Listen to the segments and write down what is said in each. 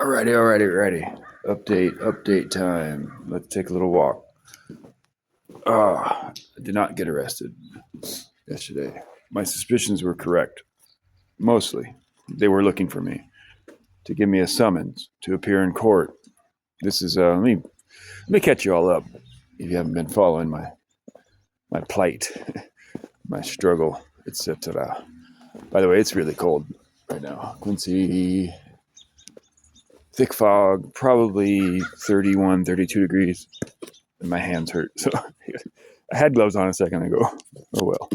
Alrighty. Update time. Let's take a little walk. I did not get arrested yesterday. My suspicions were correct. Mostly. They were looking for me to give me a summons to appear in court. This is, let me catch you all up if you haven't been following my plight, my struggle, etc. By the way, it's really cold right now. Quincy, thick fog, probably 31, 32 degrees, and my hands hurt. So I had gloves on a second ago. Oh well,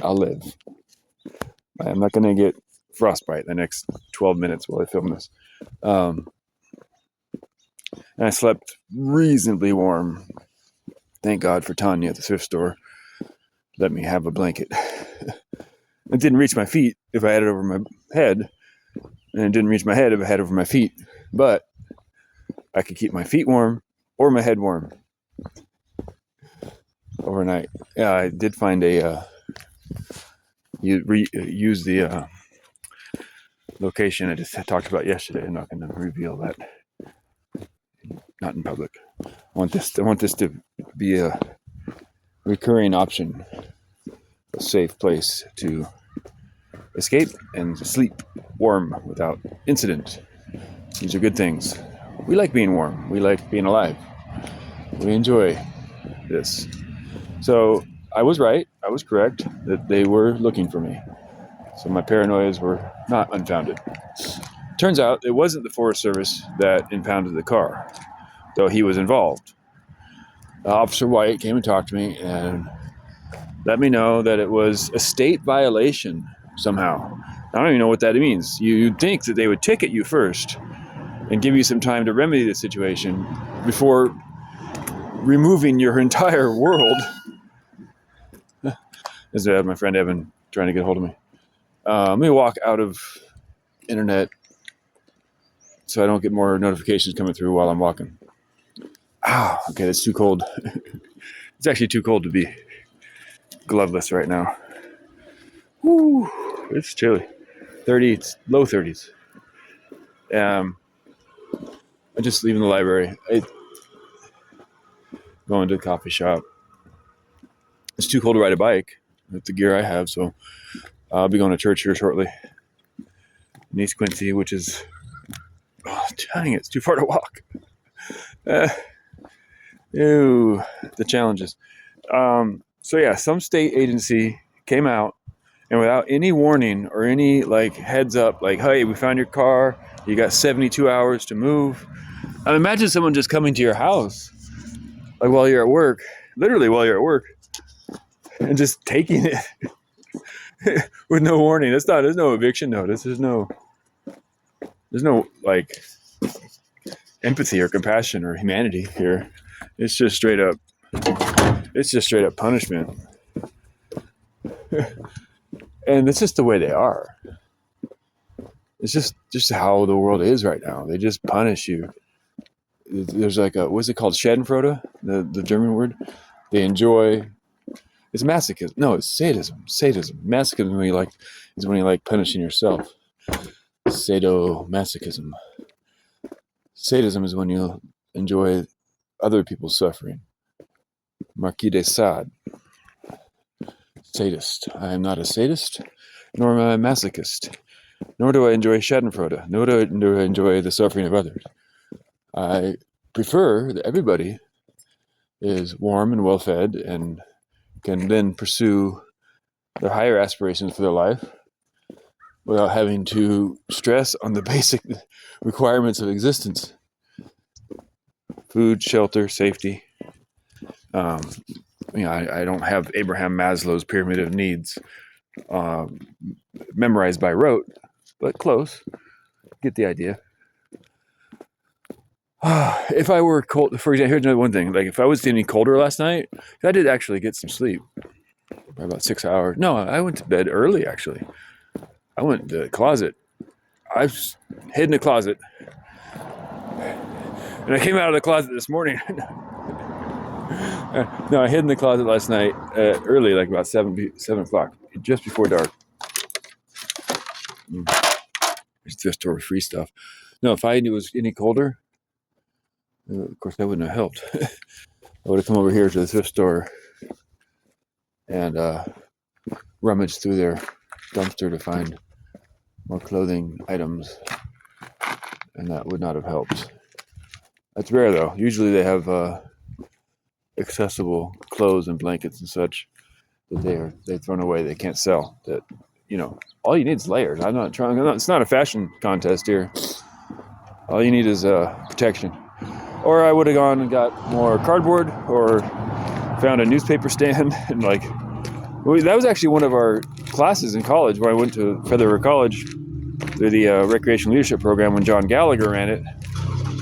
I'll live. I'm not going to get frostbite the next 12 minutes while I film this. And I slept reasonably warm. Thank God for Tanya at the thrift store. Let me have a blanket. It didn't reach my feet if I had it over my head, and it didn't reach my head if I had it over my feet. But I could keep my feet warm or my head warm overnight. Yeah, I did find use the location I just talked about yesterday. I'm not going to reveal that. Not in public. I want this to be a recurring option, a safe place to escape and sleep warm without incident. These are good things. We like being warm. We like being alive. We enjoy this. So I was right. I was correct that they were looking for me. So my paranoias were not unfounded. Turns out it wasn't the Forest Service that impounded the car, though he was involved. Officer White came and talked to me and let me know that it was a state violation somehow. I don't even know what that means. You'd think that they would ticket you first and give you some time to remedy the situation before removing your entire world. This is my friend Evan trying to get a hold of me. Let me walk out of internet so I don't get more notifications coming through while I'm walking. Okay, that's too cold. It's actually too cold to be gloveless right now. Woo, it's chilly. 30, it's low 30s. I'm just leaving the library. Going to the coffee shop. It's too cold to ride a bike with the gear I have, so I'll be going to church here shortly. In East Quincy, which is, dang, it's too far to walk. The challenges. So yeah, some state agency came out and without any warning or any heads up, hey, we found your car. You got 72 hours to move. Imagine someone just coming to your house, while you're at work, literally while you're at work, and just taking it with no warning. There's no eviction notice. There's no empathy or compassion or humanity here. It's just straight up punishment. And it's just the way they are. It's just how the world is right now. They just punish you. There's what's it called? Schadenfreude, the German word. They enjoy. It's masochism. No, it's sadism. Masochism is when you like punishing yourself. Sadomasochism. Sadism is when you enjoy other people's suffering. Marquis de Sade. Sadist. I am not a sadist, nor am I a masochist. Nor do I enjoy schadenfreude. Nor do I enjoy the suffering of others. I prefer that everybody is warm and well-fed and can then pursue their higher aspirations for their life without having to stress on the basic requirements of existence. Food, shelter, safety. I don't have Abraham Maslow's pyramid of needs memorized by rote, but close. Get the idea. If I were cold, for example, here's another one thing. If I was any colder last night, I did actually get some sleep by about 6 hours. No, I went to bed early, actually. I went to the closet. I hid in the closet. And I came out of the closet this morning. No, I hid in the closet last night early, about 7 o'clock, just before dark. There's thrift store free stuff. No, if I knew it was any colder, of course that wouldn't have helped. I would have come over here to the thrift store and rummaged through their dumpster to find more clothing items, and that would not have helped. That's rare though. Usually they have accessible clothes and blankets and such that they're thrown away. They can't sell. That all you need is layers. It's not a fashion contest here. All you need is protection. Or I would have gone and got more cardboard, or found a newspaper stand, and that was actually one of our classes in college when I went to Feather River College through the recreation leadership program when John Gallagher ran it.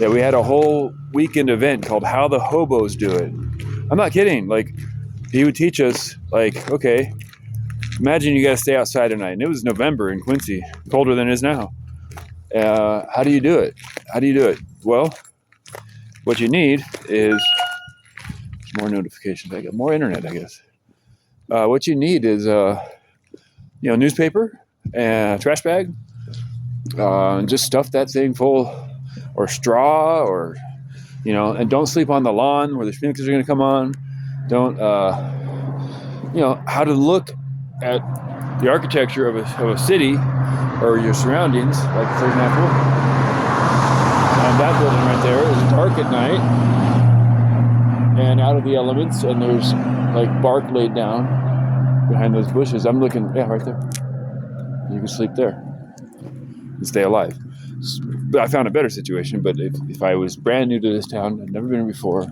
Yeah, we had a whole weekend event called How the Hobos Do It. I'm not kidding. He would teach us, okay, imagine you got to stay outside at night. And it was November in Quincy, colder than it is now. How do you do it? Well, what you need is more notifications. I got more internet, I guess. What you need is, newspaper and a trash bag. Just stuff that thing full, or straw, or, and don't sleep on the lawn where the sprinklers are going to come on. Don't, how to look at the architecture of a city or your surroundings, for example. That building right there is dark at night and out of the elements, and there's bark laid down behind those bushes. I'm looking, right there. You can sleep there and stay alive. But I found a better situation. But if I was brand new to this town, I'd never been here before,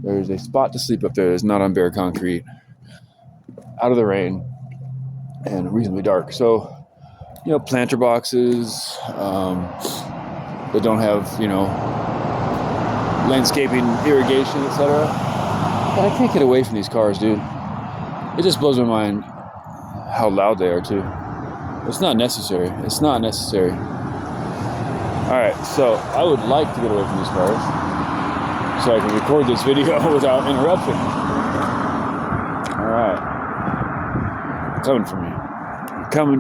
there's a spot to sleep up there that's not on bare concrete, out of the rain, and reasonably dark. So, planter boxes that don't have, landscaping, irrigation, etc. But I can't get away from these cars, dude. It just blows my mind how loud they are, too. It's not necessary. All right, so I would like to get away from these cars so I can record this video without interruption. All right. Coming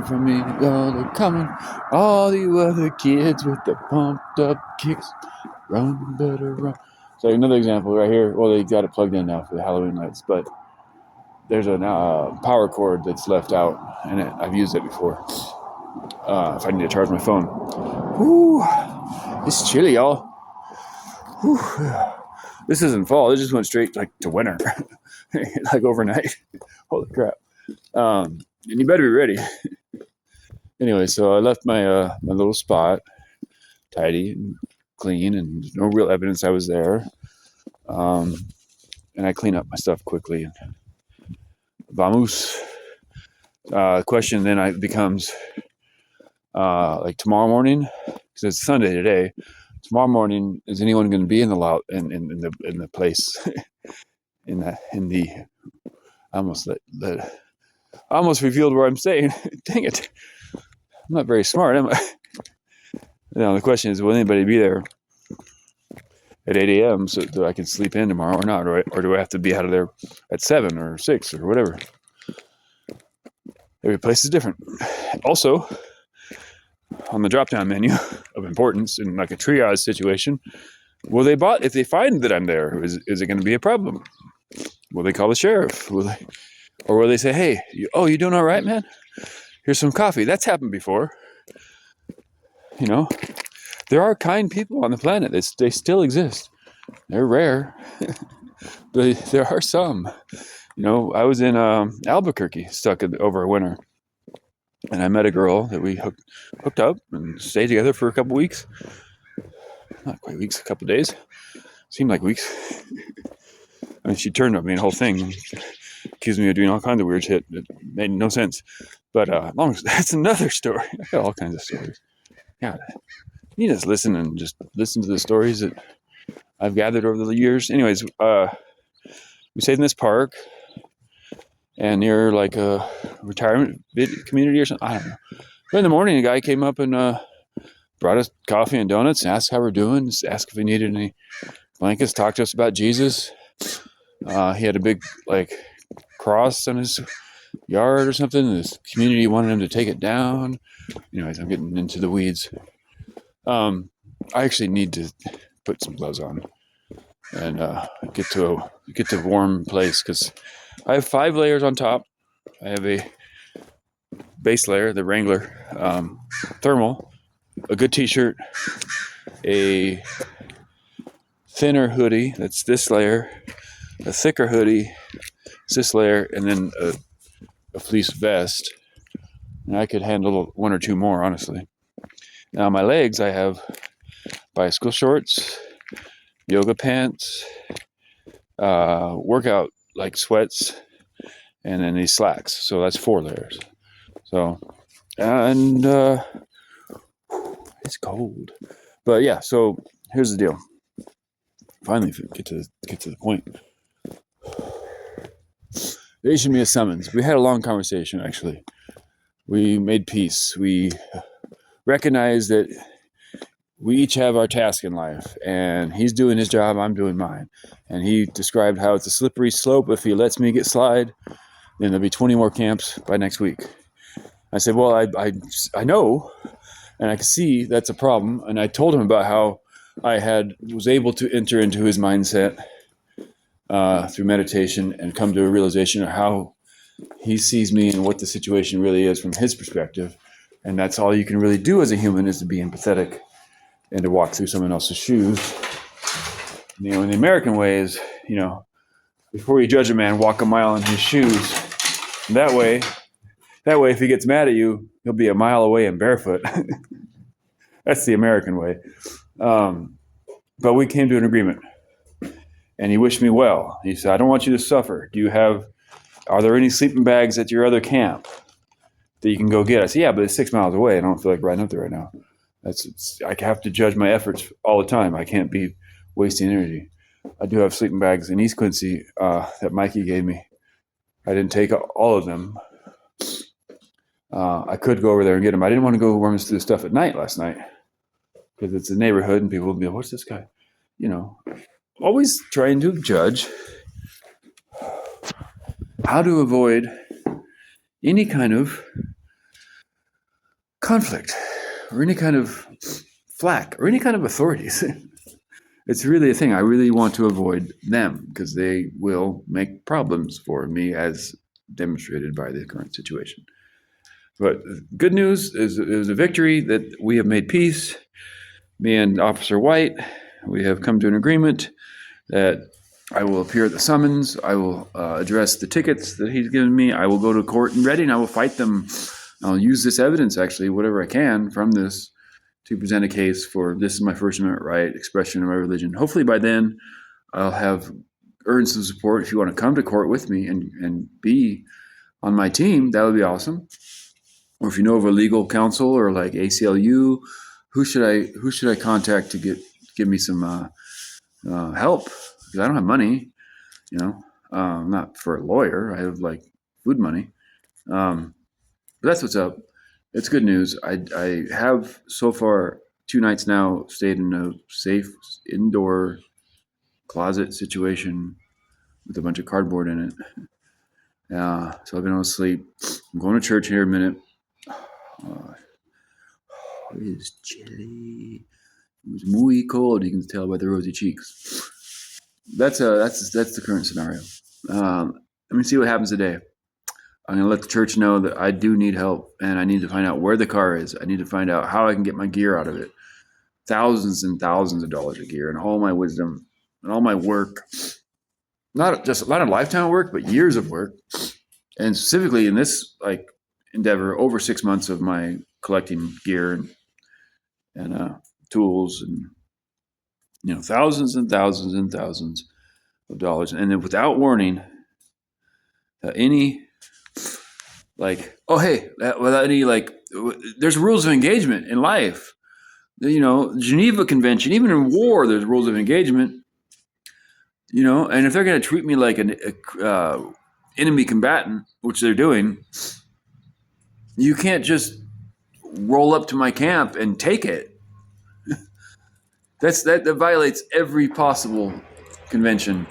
for me, they're coming. All the other kids with the pumped up kicks. Run, better run. So another example right here. Well, they got it plugged in now for the Halloween lights, but there's a power cord that's left out, and I've used it before. If I need to charge my phone. Whew, it's chilly, y'all. Whew. This isn't fall. It just went straight to winter, overnight. Holy crap! And you better be ready. Anyway, so I left my my little spot tidy and clean, and no real evidence I was there. And I clean up my stuff quickly. And vamos. Question then becomes tomorrow morning, because it's Sunday today. Tomorrow morning, is anyone going to be in the lot in the place in the I almost revealed where I'm staying. Dang it! I'm not very smart, am I? The question is, will anybody be there at 8 a.m. so that I can sleep in tomorrow or not, or do I have to be out of there at 7 or 6 or whatever? Every place is different. Also, on the drop-down menu of importance in a triage situation, if they find that I'm there, is it going to be a problem? Will they call the sheriff? Or will they say, hey, you doing all right, man? Here's some coffee. That's happened before. There are kind people on the planet. They still exist. They're rare, but there are some. I was in Albuquerque, stuck over winter, and I met a girl that we hooked up and stayed together for a couple weeks. Not quite weeks, a couple days. Seemed like weeks. I mean, she turned on me, the whole thing. Accused me of doing all kinds of weird shit that made no sense. But that's another story. I got all kinds of stories. God, you just listen to the stories that I've gathered over the years. Anyways, we stayed in this park and near a retirement community or something. I don't know. But in the morning, a guy came up and brought us coffee and donuts, asked how we're doing, asked if we needed any blankets, talked to us about Jesus. He had a big cross on his yard or something. This community wanted him to take it down. Anyways, I'm getting into the weeds. I actually need to put some gloves on and get to a warm place because I have 5 layers on top. I have a base layer, the Wrangler thermal, a good t-shirt, a thinner hoodie, that's this layer, a thicker hoodie, it's this layer, and then a fleece vest. And I could handle 1 or 2 more, honestly. Now my legs, I have bicycle shorts, yoga pants, workout like sweats, and then these slacks. So that's 4 layers. So, and it's cold. But yeah, so here's the deal. Finally get to the point. They issued me a summons. We had a long conversation, actually. We made peace. We recognized that we each have our task in life, and he's doing his job, I'm doing mine. And he described how it's a slippery slope. If he lets me get slide, then there'll be 20 more camps by next week. I said, well, I know, and I can see that's a problem. And I told him about how I was able to enter into his mindset through meditation and come to a realization of how he sees me and what the situation really is from his perspective. And that's all you can really do as a human, is to be empathetic and to walk through someone else's shoes. In the American way is, before you judge a man, walk a mile in his shoes. And that way, if he gets mad at you, he'll be a mile away and barefoot. That's the American way. But we came to an agreement. And he wished me well. He said, I don't want you to suffer. Are there any sleeping bags at your other camp that you can go get? I said, yeah, but it's 6 miles away. I don't feel like riding up there right now. I have to judge my efforts all the time. I can't be wasting energy. I do have sleeping bags in East Quincy that Mikey gave me. I didn't take all of them. I could go over there and get them. I didn't want to go rummage through the stuff at night last night because it's a neighborhood and people will be like, what's this guy? Always trying to judge how to avoid any kind of conflict or any kind of flack or any kind of authorities. It's really a thing. I really want to avoid them because they will make problems for me, as demonstrated by the current situation. But good news is it was a victory that we have made peace. Me and Officer White, we have come to an agreement that I will appear at the summons. I will address the tickets that he's given me. I will go to court in Reading. I will fight them. I'll use this evidence, actually, whatever I can from this, to present a case for this is my First Amendment right, expression of my religion. Hopefully by then I'll have earned some support. If you want to come to court with me and be on my team, that would be awesome. Or if you know of a legal counsel or like ACLU, who should I contact to give me some help? Because I don't have money, not for a lawyer. I have like food money. But that's what's up. It's good news. I have so far 2 nights now stayed in a safe indoor closet situation with a bunch of cardboard in it. So I've been able to sleep. I'm going to church here in a minute. It is chilly. It was muy cold. You can tell by the rosy cheeks. That's the current scenario. Let me see what happens today. I'm going to let the church know that I do need help, and I need to find out where the car is. I need to find out how I can get my gear out of it. Thousands and thousands of dollars of gear, and all my wisdom and all my work. Not just a lot of lifetime work, but years of work. And specifically in this endeavor, over 6 months of my collecting gear and tools and thousands and thousands and thousands of dollars. And then without warning, any without any there's rules of engagement in life. Geneva Convention, even in war, there's rules of engagement. And if they're going to treat me like an enemy combatant, which they're doing, you can't just roll up to my camp and take it. That violates every possible convention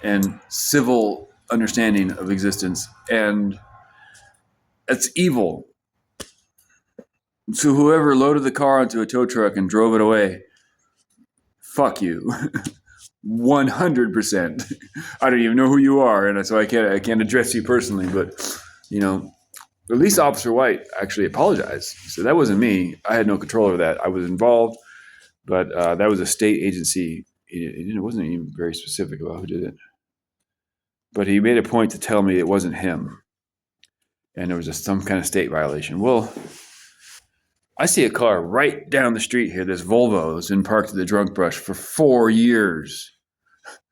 and civil understanding of existence, and it's evil. So whoever loaded the car onto a tow truck and drove it away, fuck you. 100%. I don't even know who you are, and so I can't address you personally, but you know, at least Officer White actually apologized. So that wasn't me. I had no control over that. I was involved, but that was a state agency. It wasn't even very specific about who did it, but he made a point to tell me it wasn't him, and there was some kind of state violation. Well, I see a car right down the street here. This Volvo has been parked at the drunk brush for 4 years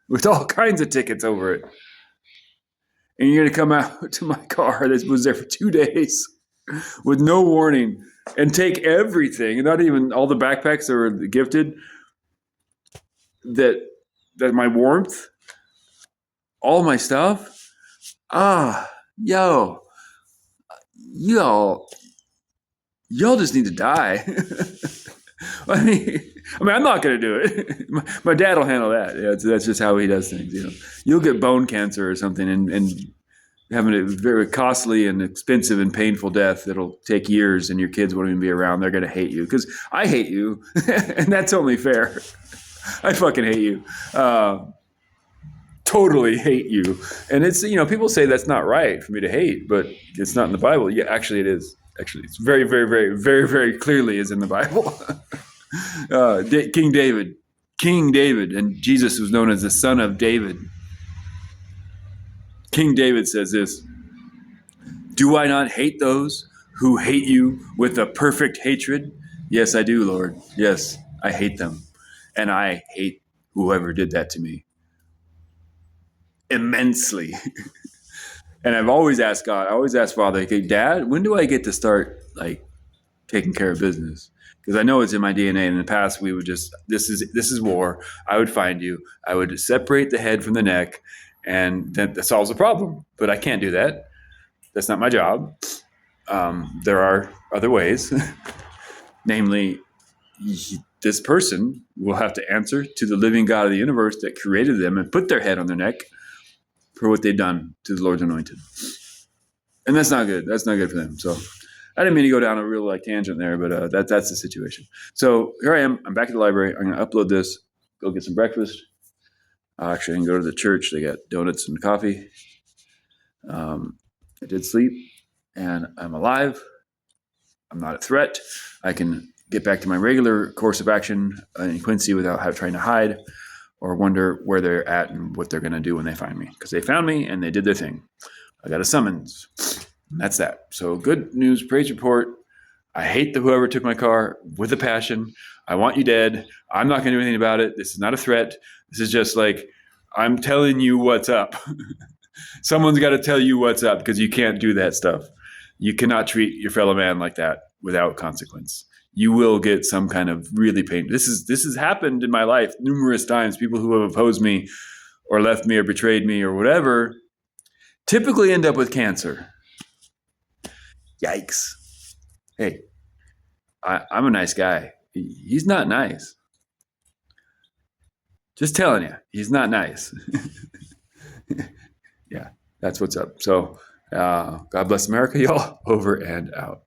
with all kinds of tickets over it. And you're going to come out to my car that was there for 2 days with no warning and take everything, and not even all the backpacks that were gifted, that my warmth, all my stuff. Yo, y'all just need to die. I mean, I'm not going to do it. My dad will handle that. Yeah, that's just how he does things. You'll get bone cancer or something, and having a very costly and expensive and painful death that'll take years, and your kids won't even be around. They're going to hate you because I hate you, and that's only fair. I fucking hate you. Totally hate you. And it's, people say that's not right for me to hate, but it's not in the Bible. Yeah, actually it is. Actually, it's very, very, very, very, very clearly is in the Bible. King David, and Jesus was known as the son of David. King David says this: "Do I not hate those who hate you with a perfect hatred? Yes, I do, Lord. Yes, I hate them. And I hate whoever did that to me immensely." And I've always asked God, Father, "Okay, Dad, when do I get to start taking care of business?" Because I know it's in my DNA. In the past, we would just, this is war. I would find you. I would separate the head from the neck, and that solves the problem. But I can't do that. That's not my job. There are other ways. Namely, this person will have to answer to the living God of the universe that created them and put their head on their neck for what they've done to the Lord's anointed. And that's not good. That's not good for them. So I didn't mean to go down a real tangent there, but that's the situation. So here I am. I'm back at the library. I'm going to upload this, go get some breakfast. Actually, I can go to the church. They got donuts and coffee. I did sleep, and I'm alive. I'm not a threat. I can get back to my regular course of action in Quincy without trying to hide or wonder where they're at and what they're going to do when they find me. Because they found me and they did their thing. I got a summons. And that's that. So good news, praise report. I hate whoever took my car with a passion. I want you dead. I'm not going to do anything about it. This is not a threat. This is just I'm telling you what's up. Someone's got to tell you what's up, because you can't do that stuff. You cannot treat your fellow man like that without consequence. You will get some kind of really pain. This has happened in my life numerous times. People who have opposed me or left me or betrayed me or whatever typically end up with cancer. Yikes. Hey, I'm a nice guy. He's not nice. Just telling you, he's not nice. Yeah, that's what's up. So God bless America, y'all. Over and out.